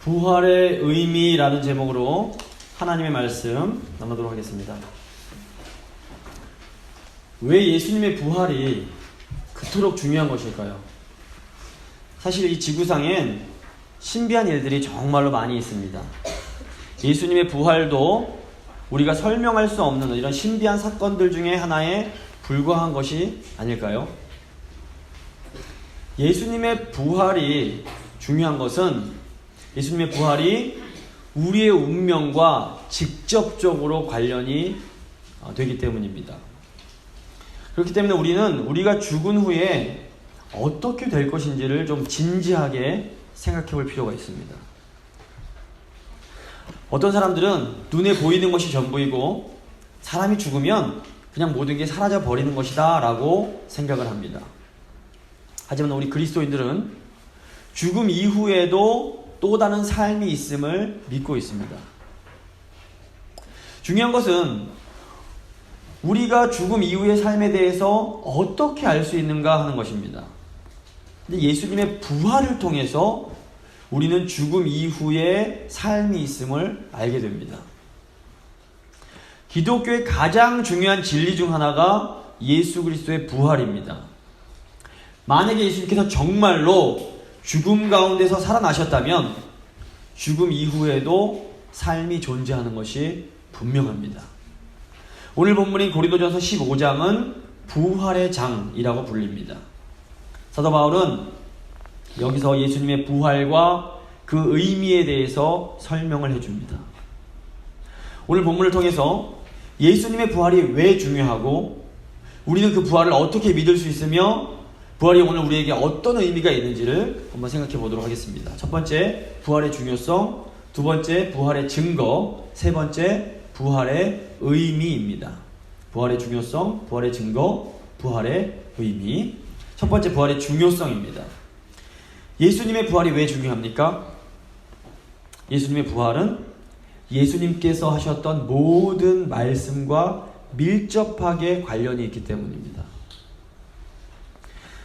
부활의 의미라는 제목으로 하나님의 말씀 나누도록 하겠습니다. 왜 예수님의 부활이 그토록 중요한 것일까요? 사실 이 지구상엔 신비한 일들이 정말로 많이 있습니다. 예수님의 부활도 우리가 설명할 수 없는 이런 신비한 사건들 중에 하나에 불과한 것이 아닐까요? 예수님의 부활이 중요한 것은 예수님의 부활이 우리의 운명과 직접적으로 관련이 되기 때문입니다. 그렇기 때문에 우리는 우리가 죽은 후에 어떻게 될 것인지를 좀 진지하게 생각해 볼 필요가 있습니다. 어떤 사람들은 눈에 보이는 것이 전부이고 사람이 죽으면 그냥 모든 게 사라져 버리는 것이다 라고 생각을 합니다. 하지만 우리 그리스도인들은 죽음 이후에도 또 다른 삶이 있음을 믿고 있습니다. 중요한 것은 우리가 죽음 이후의 삶에 대해서 어떻게 알 수 있는가 하는 것입니다. 근데 예수님의 부활을 통해서 우리는 죽음 이후의 삶이 있음을 알게 됩니다. 기독교의 가장 중요한 진리 중 하나가 예수 그리스도의 부활입니다. 만약에 예수님께서 정말로 죽음 가운데서 살아나셨다면 죽음 이후에도 삶이 존재하는 것이 분명합니다. 오늘 본문인 고린도전서 15장은 부활의 장이라고 불립니다. 사도 바울은 여기서 예수님의 부활과 그 의미에 대해서 설명을 해줍니다. 오늘 본문을 통해서 예수님의 부활이 왜 중요하고 우리는 그 부활을 어떻게 믿을 수 있으며 부활이 오늘 우리에게 어떤 의미가 있는지를 한번 생각해 보도록 하겠습니다. 첫 번째, 부활의 중요성. 두 번째, 부활의 증거. 세 번째, 부활의 의미입니다. 부활의 중요성, 부활의 증거, 부활의 의미. 첫 번째, 부활의 중요성입니다. 예수님의 부활이 왜 중요합니까? 예수님의 부활은 예수님께서 하셨던 모든 말씀과 밀접하게 관련이 있기 때문입니다.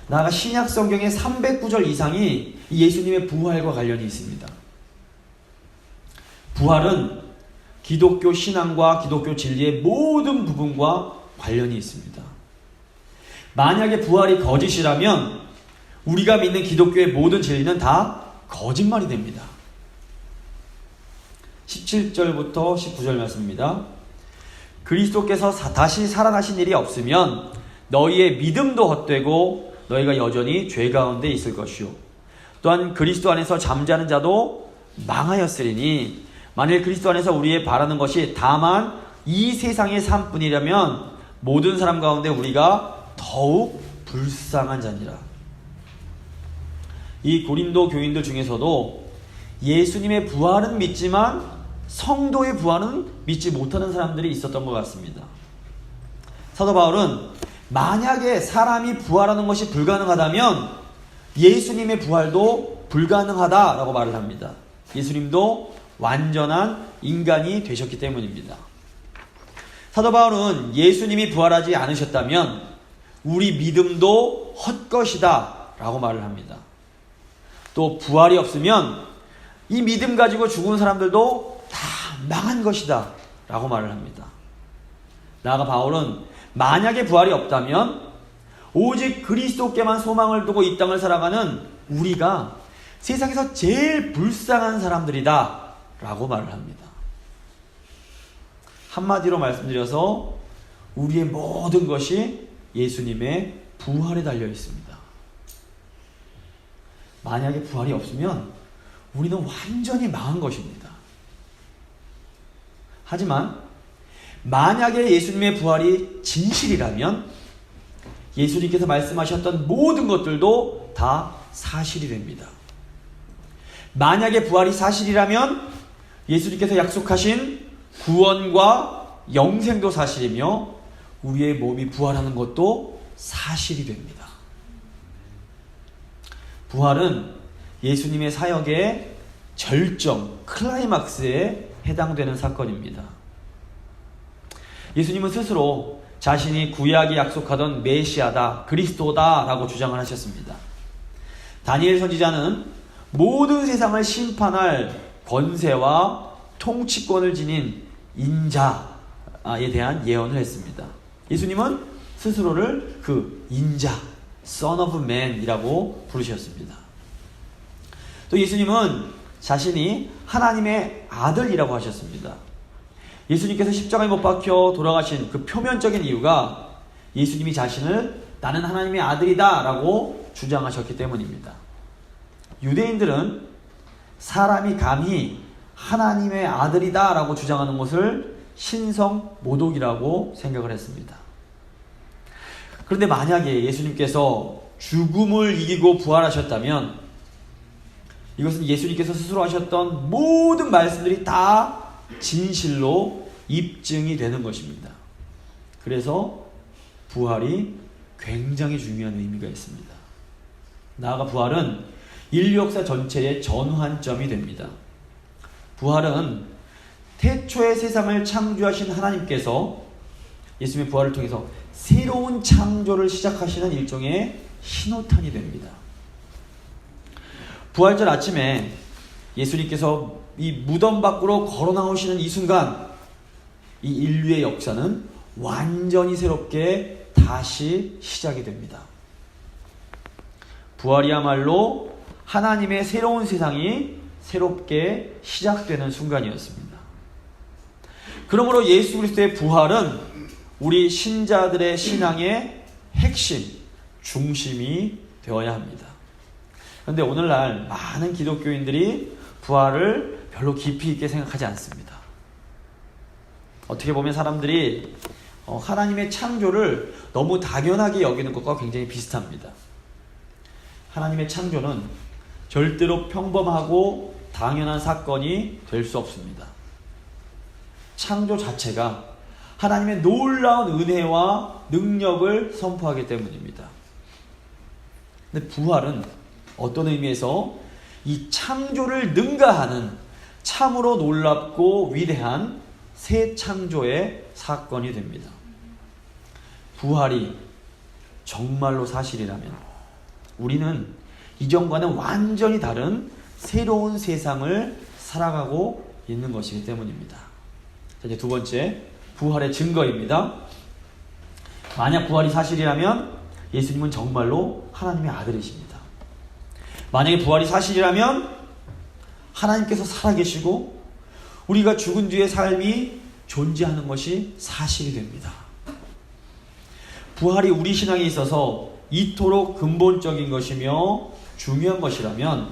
나아가 신약 성경의 300구절 이상이 예수님의 부활과 관련이 있습니다. 부활은 기독교 신앙과 기독교 진리의 모든 부분과 관련이 있습니다. 만약에 부활이 거짓이라면 우리가 믿는 기독교의 모든 진리는 다 거짓말이 됩니다. 17절부터 19절 말씀입니다. 그리스도께서 다시 살아나신 일이 없으면 너희의 믿음도 헛되고 너희가 여전히 죄 가운데 있을 것이요. 또한 그리스도 안에서 잠자는 자도 망하였으리니 만일 그리스도 안에서 우리의 바라는 것이 다만 이 세상의 삶뿐이라면 모든 사람 가운데 우리가 더욱 불쌍한 자니라. 이 고린도 교인들 중에서도 예수님의 부활은 믿지만 성도의 부활은 믿지 못하는 사람들이 있었던 것 같습니다. 사도 바울은 만약에 사람이 부활하는 것이 불가능하다면 예수님의 부활도 불가능하다라고 말을 합니다. 예수님도 완전한 인간이 되셨기 때문입니다. 사도 바울은 예수님이 부활하지 않으셨다면 우리 믿음도 헛것이다 라고 말을 합니다. 또 부활이 없으면 이 믿음 가지고 죽은 사람들도 다 망한 것이다 라고 말을 합니다. 나아가 바울은 만약에 부활이 없다면 오직 그리스도께만 소망을 두고 이 땅을 살아가는 우리가 세상에서 제일 불쌍한 사람들이다 라고 말을 합니다. 한마디로 말씀드려서 우리의 모든 것이 예수님의 부활에 달려 있습니다. 만약에 부활이 없으면 우리는 완전히 망한 것입니다. 하지만 만약에 예수님의 부활이 진실이라면 예수님께서 말씀하셨던 모든 것들도 다 사실이 됩니다. 만약에 부활이 사실이라면 예수님께서 약속하신 구원과 영생도 사실이며 우리의 몸이 부활하는 것도 사실이 됩니다. 부활은 예수님의 사역의 절정, 클라이막스에 해당되는 사건입니다. 예수님은 스스로 자신이 구약이 약속하던 메시아다, 그리스도다 라고 주장을 하셨습니다. 다니엘 선지자는 모든 세상을 심판할 권세와 통치권을 지닌 인자에 대한 예언을 했습니다. 예수님은 스스로를 그 인자, Son of Man이라고 부르셨습니다. 또 예수님은 자신이 하나님의 아들이라고 하셨습니다. 예수님께서 십자가에 못 박혀 돌아가신 그 표면적인 이유가 예수님이 자신을 나는 하나님의 아들이다 라고 주장하셨기 때문입니다. 유대인들은 사람이 감히 하나님의 아들이다 라고 주장하는 것을 신성모독이라고 생각을 했습니다. 그런데 만약에 예수님께서 죽음을 이기고 부활하셨다면 이것은 예수님께서 스스로 하셨던 모든 말씀들이 다 진실로 입증이 되는 것입니다. 그래서 부활이 굉장히 중요한 의미가 있습니다. 나아가 부활은 인류 역사 전체의 전환점이 됩니다. 부활은 태초의 세상을 창조하신 하나님께서 예수님의 부활을 통해서 새로운 창조를 시작하시는 일종의 신호탄이 됩니다. 부활절 아침에 예수님께서 이 무덤 밖으로 걸어 나오시는 이 순간 이 인류의 역사는 완전히 새롭게 다시 시작이 됩니다. 부활이야말로 하나님의 새로운 세상이 새롭게 시작되는 순간이었습니다. 그러므로 예수 그리스도의 부활은 우리 신자들의 신앙의 핵심, 중심이 되어야 합니다. 그런데 오늘날 많은 기독교인들이 부활을 별로 깊이 있게 생각하지 않습니다. 어떻게 보면 사람들이 하나님의 창조를 너무 당연하게 여기는 것과 굉장히 비슷합니다. 하나님의 창조는 절대로 평범하고 당연한 사건이 될 수 없습니다. 창조 자체가 하나님의 놀라운 은혜와 능력을 선포하기 때문입니다. 근데 부활은 어떤 의미에서 이 창조를 능가하는 참으로 놀랍고 위대한 새 창조의 사건이 됩니다. 부활이 정말로 사실이라면 우리는 이전과는 완전히 다른 새로운 세상을 살아가고 있는 것이기 때문입니다. 자, 이제 두 번째, 부활의 증거입니다. 만약 부활이 사실이라면 예수님은 정말로 하나님의 아들이십니다. 만약에 부활이 사실이라면 하나님께서 살아계시고 우리가 죽은 뒤의 삶이 존재하는 것이 사실이 됩니다. 부활이 우리 신앙에 있어서 이토록 근본적인 것이며 중요한 것이라면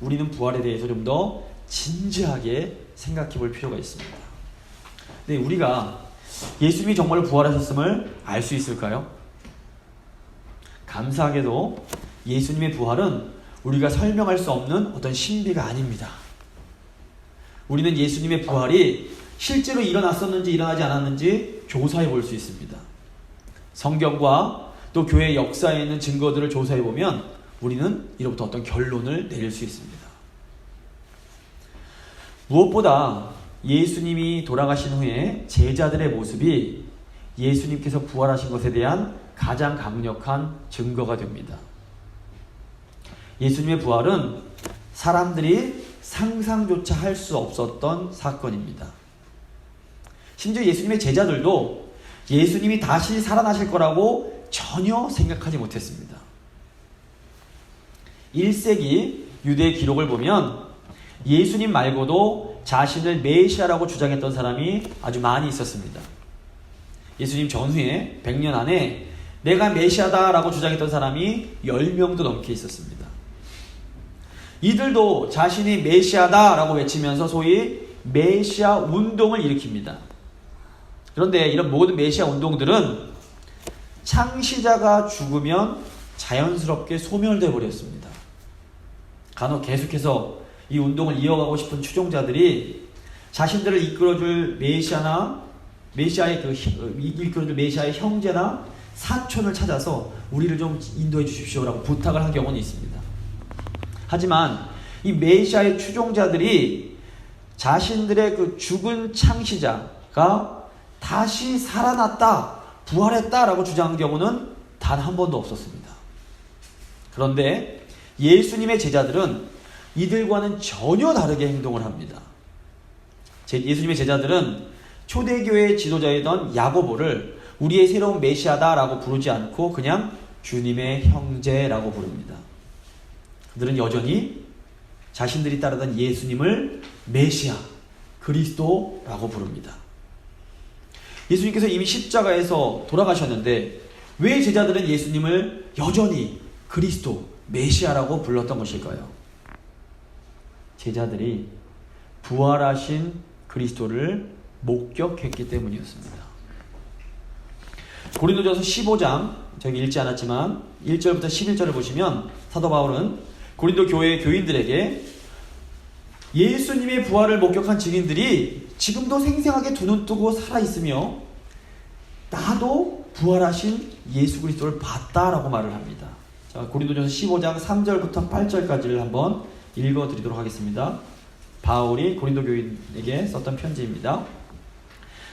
우리는 부활에 대해서 좀 더 진지하게 생각해 볼 필요가 있습니다. 근데 우리가 예수님이 정말로 부활하셨음을 알 수 있을까요? 감사하게도 예수님의 부활은 우리가 설명할 수 없는 어떤 신비가 아닙니다. 우리는 예수님의 부활이 실제로 일어났었는지 일어나지 않았는지 조사해 볼 수 있습니다. 성경과 또 교회의 역사에 있는 증거들을 조사해 보면 우리는 이로부터 어떤 결론을 내릴 수 있습니다. 무엇보다 예수님이 돌아가신 후에 제자들의 모습이 예수님께서 부활하신 것에 대한 가장 강력한 증거가 됩니다. 예수님의 부활은 사람들이 상상조차 할 수 없었던 사건입니다. 심지어 예수님의 제자들도 예수님이 다시 살아나실 거라고 전혀 생각하지 못했습니다. 1세기 유대 기록을 보면 예수님 말고도 자신을 메시아라고 주장했던 사람이 아주 많이 있었습니다. 예수님 전후에 100년 안에 내가 메시아다라고 주장했던 사람이 10명도 넘게 있었습니다. 이들도 자신이 메시아다라고 외치면서 소위 메시아 운동을 일으킵니다. 그런데 이런 모든 메시아 운동들은 창시자가 죽으면 자연스럽게 소멸되어 버렸습니다. 간혹 계속해서 이 운동을 이어가고 싶은 추종자들이 자신들을 이끌어줄 이끌어줄 메시아의 형제나 사촌을 찾아서 우리를 좀 인도해 주십시오라고 부탁을 한 경우는 있습니다. 하지만 이 메시아의 추종자들이 자신들의 그 죽은 창시자가 다시 살아났다, 부활했다라고 주장한 경우는 단 한 번도 없었습니다. 그런데 예수님의 제자들은 이들과는 전혀 다르게 행동을 합니다. 예수님의 제자들은 초대교회의 지도자이던 야고보를 우리의 새로운 메시아다라고 부르지 않고 그냥 주님의 형제라고 부릅니다. 그들은 여전히 자신들이 따르던 예수님을 메시아, 그리스도라고 부릅니다. 예수님께서 이미 십자가에서 돌아가셨는데 왜 제자들은 예수님을 여전히 그리스도, 메시아라고 불렀던 것일까요? 제자들이 부활하신 그리스도를 목격했기 때문이었습니다. 고린도전서 15장, 저기 읽지 않았지만 1절부터 11절을 보시면 사도 바울은 고린도 교회의 교인들에게 예수님의 부활을 목격한 증인들이 지금도 생생하게 두 눈 뜨고 살아있으며 나도 부활하신 예수 그리스도를 봤다라고 말을 합니다. 자, 고린도전서 15장 3절부터 8절까지를 한번 읽어드리도록 하겠습니다. 바울이 고린도 교인에게 썼던 편지입니다.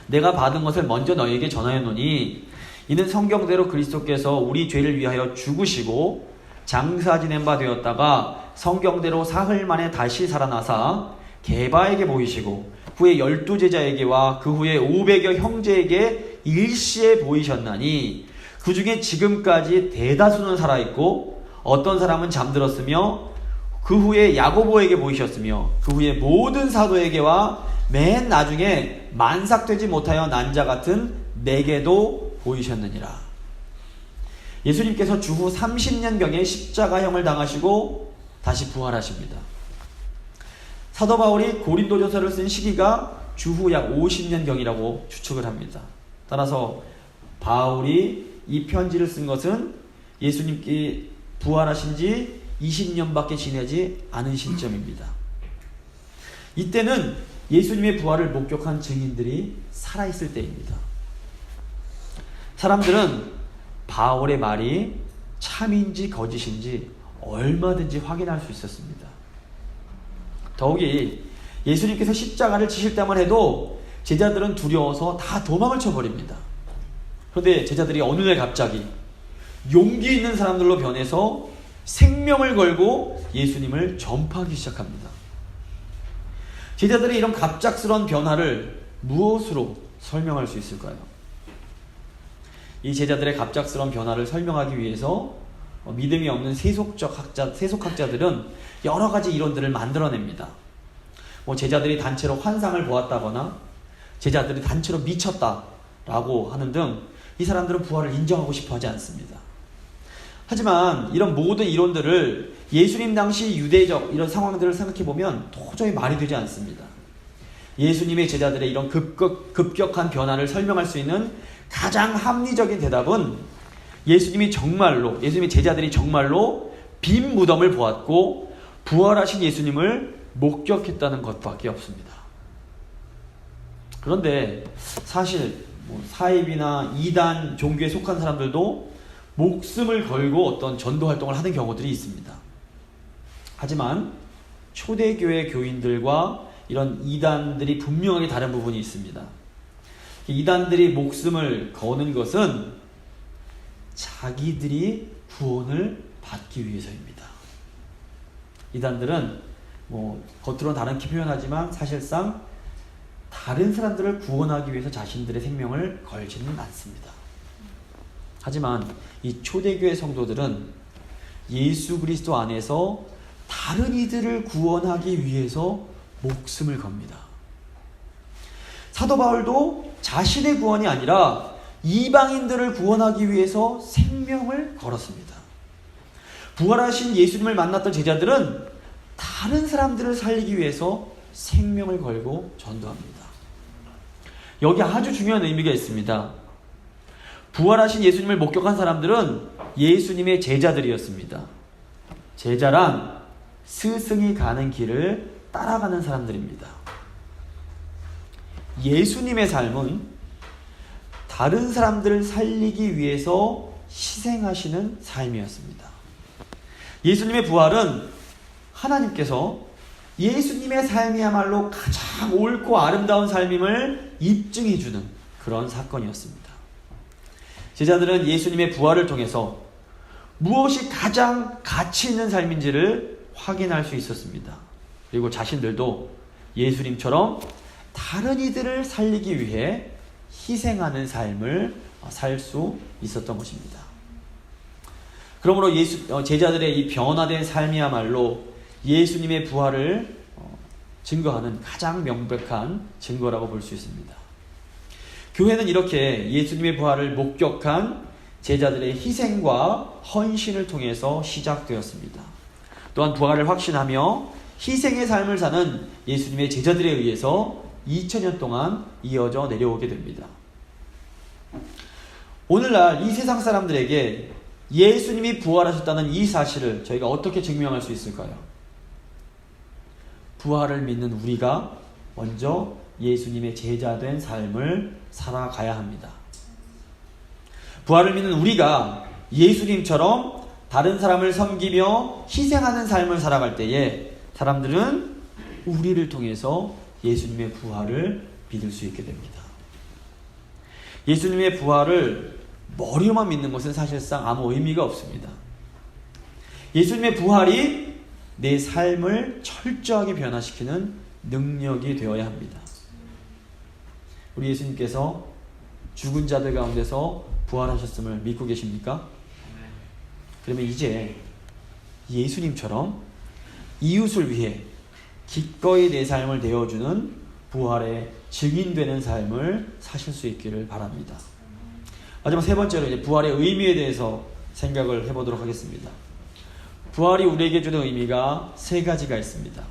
내가 받은 것을 먼저 너희에게 전하였노니 이는 성경대로 그리스도께서 우리 죄를 위하여 죽으시고 장사 지낸 바 되었다가 성경대로 사흘 만에 다시 살아나사 게바에게 보이시고 후에 12제자에게와 그 후에 500여 형제에게 일시에 보이셨나니 그 중에 지금까지 대다수는 살아있고 어떤 사람은 잠들었으며 그 후에 야고보에게 보이셨으며 그 후에 모든 사도에게와 맨 나중에 만삭되지 못하여 난 자 같은 내게도 보이셨느니라. 예수님께서 주후 30년경에 십자가형을 당하시고 다시 부활하십니다. 사도 바울이 고린도전서를 쓴 시기가 주후 약 50년경이라고 추측을 합니다. 따라서 바울이 이 편지를 쓴 것은 예수님께 부활하신 지 20년밖에 지나지 않은 시점입니다. 이때는 예수님의 부활을 목격한 증인들이 살아있을 때입니다. 사람들은 바울의 말이 참인지 거짓인지 얼마든지 확인할 수 있었습니다. 더욱이 예수님께서 십자가를 지실 때만 해도 제자들은 두려워서 다 도망을 쳐버립니다. 그런데 제자들이 어느 날 갑자기 용기 있는 사람들로 변해서 생명을 걸고 예수님을 전파하기 시작합니다. 제자들의 이런 갑작스러운 변화를 무엇으로 설명할 수 있을까요? 이 제자들의 갑작스러운 변화를 설명하기 위해서 믿음이 없는 세속학자들은 여러 가지 이론들을 만들어냅니다. 제자들이 단체로 환상을 보았다거나 제자들이 단체로 미쳤다라고 하는 등 이 사람들은 부활을 인정하고 싶어 하지 않습니다. 하지만 이런 모든 이론들을 예수님 당시 유대적 이런 상황들을 생각해보면 도저히 말이 되지 않습니다. 예수님의 제자들의 이런 급격한 변화를 설명할 수 있는 가장 합리적인 대답은 예수님의 제자들이 정말로 빈 무덤을 보았고 부활하신 예수님을 목격했다는 것밖에 없습니다. 그런데 사실 사입이나 이단 종교에 속한 사람들도 목숨을 걸고 어떤 전도 활동을 하는 경우들이 있습니다. 하지만 초대교회 교인들과 이런 이단들이 분명하게 다른 부분이 있습니다. 이단들이 목숨을 거는 것은 자기들이 구원을 받기 위해서입니다. 이단들은 겉으로는 다르게 표현하지만 사실상 다른 사람들을 구원하기 위해서 자신들의 생명을 걸지는 않습니다. 하지만 이 초대교회 성도들은 예수 그리스도 안에서 다른 이들을 구원하기 위해서 목숨을 겁니다. 사도 바울도 자신의 구원이 아니라 이방인들을 구원하기 위해서 생명을 걸었습니다. 부활하신 예수님을 만났던 제자들은 다른 사람들을 살리기 위해서 생명을 걸고 전도합니다. 여기 아주 중요한 의미가 있습니다. 부활하신 예수님을 목격한 사람들은 예수님의 제자들이었습니다. 제자란 스승이 가는 길을 따라가는 사람들입니다. 예수님의 삶은 다른 사람들을 살리기 위해서 희생하시는 삶이었습니다. 예수님의 부활은 하나님께서 예수님의 삶이야말로 가장 옳고 아름다운 삶임을 입증해주는 그런 사건이었습니다. 제자들은 예수님의 부활을 통해서 무엇이 가장 가치 있는 삶인지를 확인할 수 있었습니다. 그리고 자신들도 예수님처럼 다른 이들을 살리기 위해 희생하는 삶을 살 수 있었던 것입니다. 그러므로 제자들의 이 변화된 삶이야말로 예수님의 부활을 증거하는 가장 명백한 증거라고 볼 수 있습니다. 교회는 이렇게 예수님의 부활을 목격한 제자들의 희생과 헌신을 통해서 시작되었습니다. 또한 부활을 확신하며 희생의 삶을 사는 예수님의 제자들에 의해서 2000년 동안 이어져 내려오게 됩니다. 오늘날 이 세상 사람들에게 예수님이 부활하셨다는 이 사실을 저희가 어떻게 증명할 수 있을까요? 부활을 믿는 우리가 먼저 예수님의 제자된 삶을 살아가야 합니다. 부활을 믿는 우리가 예수님처럼 다른 사람을 섬기며 희생하는 삶을 살아갈 때에 사람들은 우리를 통해서 예수님의 부활을 믿을 수 있게 됩니다. 예수님의 부활을 머리로만 믿는 것은 사실상 아무 의미가 없습니다. 예수님의 부활이 내 삶을 철저하게 변화시키는 능력이 되어야 합니다. 우리 예수님께서 죽은 자들 가운데서 부활하셨음을 믿고 계십니까? 그러면 이제 예수님처럼 이웃을 위해 기꺼이 내 삶을 내어주는 부활의 증인되는 삶을 사실 수 있기를 바랍니다. 마지막 세 번째로 이제 부활의 의미에 대해서 생각을 해보도록 하겠습니다. 부활이 우리에게 주는 의미가 세 가지가 있습니다.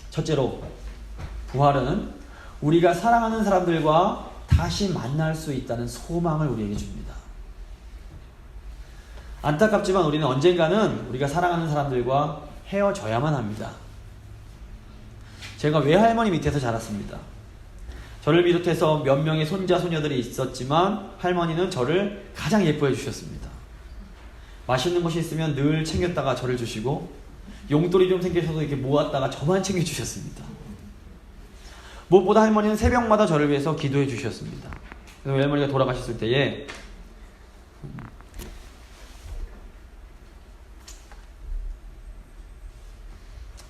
첫째로, 부활은 우리가 사랑하는 사람들과 다시 만날 수 있다는 소망을 우리에게 줍니다. 안타깝지만 우리는 언젠가는 우리가 사랑하는 사람들과 헤어져야만 합니다. 제가 외할머니 밑에서 자랐습니다. 저를 비롯해서 몇 명의 손자, 손녀들이 있었지만 할머니는 저를 가장 예뻐해 주셨습니다. 맛있는 것이 있으면 늘 챙겼다가 저를 주시고, 용돈이 좀 생겨서도 이렇게 모았다가 저만 챙겨주셨습니다. 무엇보다 할머니는 새벽마다 저를 위해서 기도해 주셨습니다. 그래서 외할머니가 돌아가셨을 때에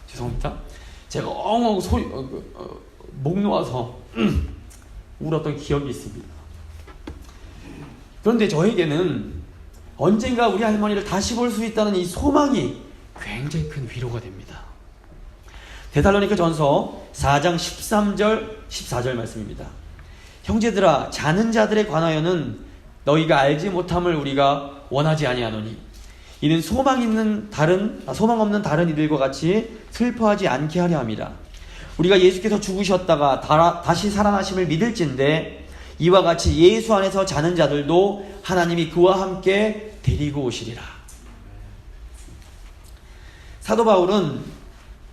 죄송합니다. 제가 엉엉 목 놓아서 울었던 기억이 있습니다. 그런데 저에게는 언젠가 우리 할머니를 다시 볼 수 있다는 이 소망이 굉장히 큰 위로가 됩니다. 데살로니가 전서 4장 13절 14절 말씀입니다. 형제들아, 자는 자들에 관하여는 너희가 알지 못함을 우리가 원하지 아니하노니 이는 소망 없는 다른 이들과 같이 슬퍼하지 않게 하려 함이라. 우리가 예수께서 죽으셨다가 다시 살아나심을 믿을진데 이와 같이 예수 안에서 자는 자들도 하나님이 그와 함께 데리고 오시리라. 사도 바울은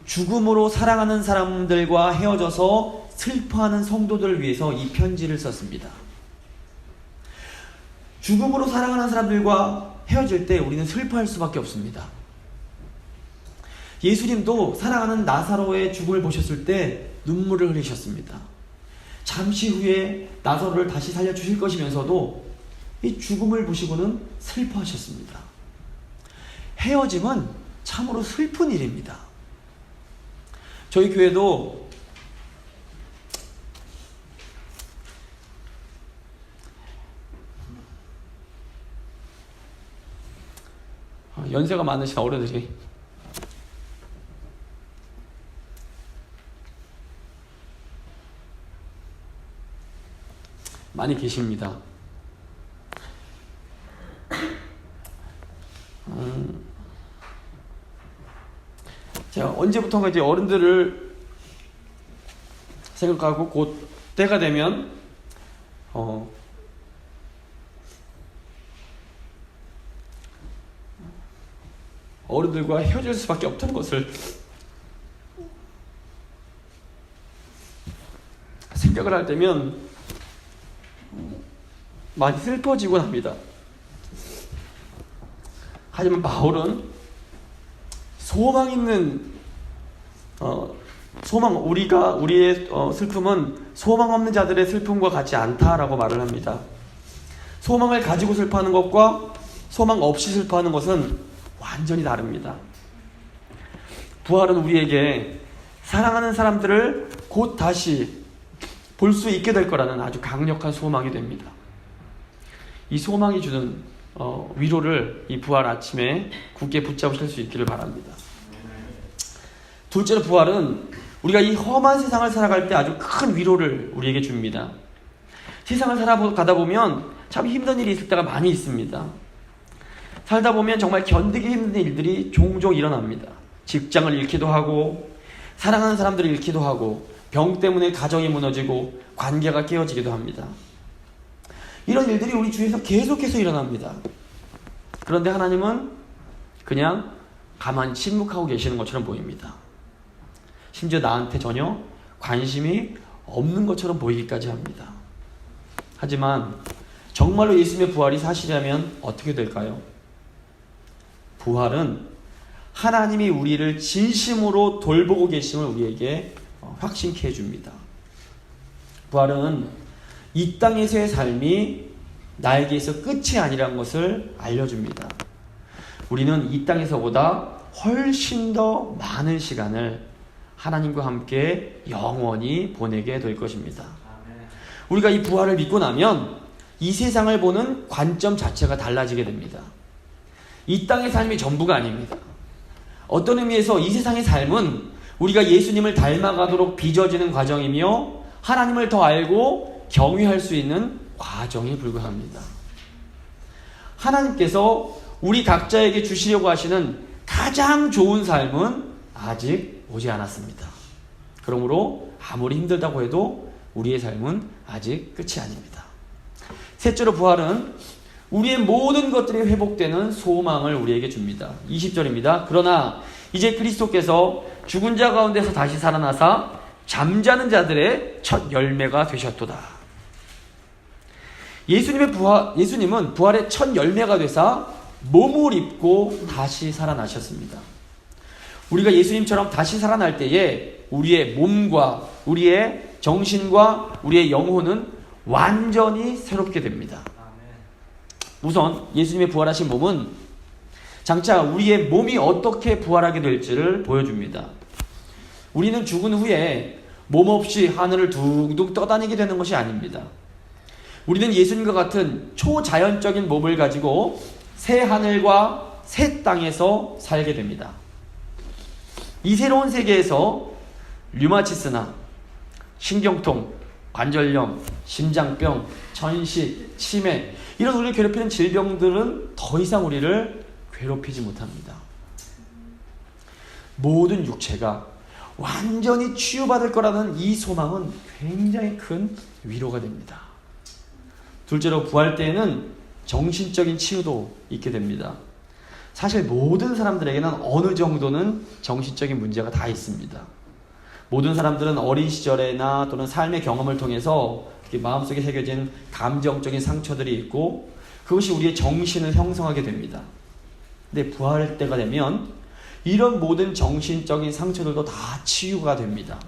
죽음으로 사랑하는 사람들과 헤어져서 슬퍼하는 성도들을 위해서 이 편지를 썼습니다. 죽음으로 사랑하는 사람들과 헤어질 때 우리는 슬퍼할 수밖에 없습니다. 예수님도 사랑하는 나사로의 죽음을 보셨을 때 눈물을 흘리셨습니다. 잠시 후에 나사로를 다시 살려주실 것이면서도 이 죽음을 보시고는 슬퍼하셨습니다. 헤어짐은 참으로 슬픈 일입니다. 저희 교회도 연세가 많으신 어른들이 많이 계십니다. 제가 언제부턴가 이제 어른들을 생각하고 곧 때가 되면 어른들과 헤어질 수밖에 없다는 것을 생각을 할 때면 많이 슬퍼지곤 합니다. 하지만 바울은 소망 있는 우리의 슬픔은 소망 없는 자들의 슬픔과 같지 않다라고 말을 합니다. 소망을 가지고 슬퍼하는 것과 소망 없이 슬퍼하는 것은 완전히 다릅니다. 부활은 우리에게 사랑하는 사람들을 곧 다시 볼 수 있게 될 거라는 아주 강력한 소망이 됩니다. 이 소망이 주는 위로를 이 부활 아침에 굳게 붙잡으실 수 있기를 바랍니다. 둘째로 부활은 우리가 이 험한 세상을 살아갈 때 아주 큰 위로를 우리에게 줍니다. 세상을 살아가다 보면 참 힘든 일이 있을 때가 많이 있습니다. 살다 보면 정말 견디기 힘든 일들이 종종 일어납니다. 직장을 잃기도 하고 사랑하는 사람들을 잃기도 하고 병 때문에 가정이 무너지고 관계가 깨어지기도 합니다. 이런 일들이 우리 주위에서 계속해서 일어납니다. 그런데 하나님은 그냥 가만히 침묵하고 계시는 것처럼 보입니다. 심지어 나한테 전혀 관심이 없는 것처럼 보이기까지 합니다. 하지만 정말로 예수님의 부활이 사실이라면 어떻게 될까요? 부활은 하나님이 우리를 진심으로 돌보고 계심을 우리에게 확신케 해줍니다. 부활은 이 땅에서의 삶이 나에게서 끝이 아니라는 것을 알려줍니다. 우리는 이 땅에서보다 훨씬 더 많은 시간을 하나님과 함께 영원히 보내게 될 것입니다. 우리가 이 부활을 믿고 나면 이 세상을 보는 관점 자체가 달라지게 됩니다. 이 땅의 삶이 전부가 아닙니다. 어떤 의미에서 이 세상의 삶은 우리가 예수님을 닮아가도록 빚어지는 과정이며 하나님을 더 알고 경외할 수 있는 과정에 불과합니다. 하나님께서 우리 각자에게 주시려고 하시는 가장 좋은 삶은 아직 오지 않았습니다. 그러므로 아무리 힘들다고 해도 우리의 삶은 아직 끝이 아닙니다. 셋째로 부활은 우리의 모든 것들이 회복되는 소망을 우리에게 줍니다. 20절입니다. 그러나 이제 그리스도께서 죽은 자 가운데서 다시 살아나사 잠자는 자들의 첫 열매가 되셨도다. 예수님은 부활의 첫 열매가 되사 몸을 입고 다시 살아나셨습니다. 우리가 예수님처럼 다시 살아날 때에 우리의 몸과 우리의 정신과 우리의 영혼은 완전히 새롭게 됩니다. 우선 예수님의 부활하신 몸은 장차 우리의 몸이 어떻게 부활하게 될지를 보여줍니다. 우리는 죽은 후에 몸 없이 하늘을 둥둥 떠다니게 되는 것이 아닙니다. 우리는 예수님과 같은 초자연적인 몸을 가지고 새 하늘과 새 땅에서 살게 됩니다. 이 새로운 세계에서 류마티스나 신경통, 관절염, 심장병, 천식, 치매 이런 우리를 괴롭히는 질병들은 더 이상 우리를 괴롭히지 못합니다. 모든 육체가 완전히 치유받을 거라는 이 소망은 굉장히 큰 위로가 됩니다. 둘째로 부활 때에는 정신적인 치유도 있게 됩니다. 사실 모든 사람들에게는 어느 정도는 정신적인 문제가 다 있습니다. 모든 사람들은 어린 시절에나 또는 삶의 경험을 통해서 마음속에 새겨진 감정적인 상처들이 있고 그것이 우리의 정신을 형성하게 됩니다. 근데 부활 때가 되면 이런 모든 정신적인 상처들도 다 치유가 됩니다.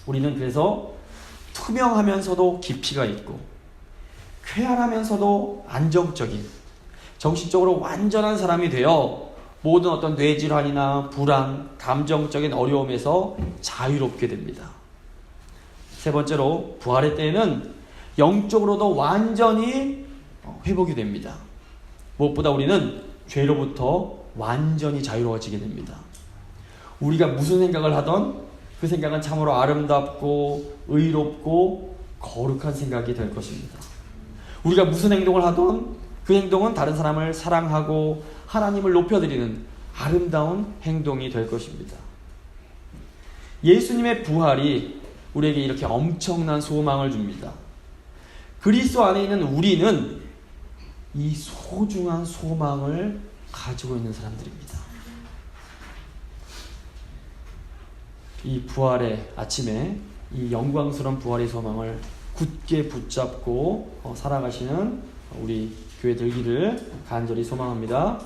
우리는 그래서 투명하면서도 깊이가 있고 쾌활하면서도 안정적인 정신적으로 완전한 사람이 되어 모든 어떤 뇌질환이나 불안, 감정적인 어려움에서 자유롭게 됩니다. 세 번째로 부활의 때에는 영적으로도 완전히 회복이 됩니다. 무엇보다 우리는 죄로부터 완전히 자유로워지게 됩니다. 우리가 무슨 생각을 하던 그 생각은 참으로 아름답고 의롭고 거룩한 생각이 될 것입니다. 우리가 무슨 행동을 하던 그 행동은 다른 사람을 사랑하고 하나님을 높여드리는 아름다운 행동이 될 것입니다. 예수님의 부활이 우리에게 이렇게 엄청난 소망을 줍니다. 그리스도 안에 있는 우리는 이 소중한 소망을 가지고 있는 사람들입니다. 이 부활의 아침에 이 영광스러운 부활의 소망을 굳게 붙잡고 살아가시는 우리 교회 들기를 간절히 소망합니다.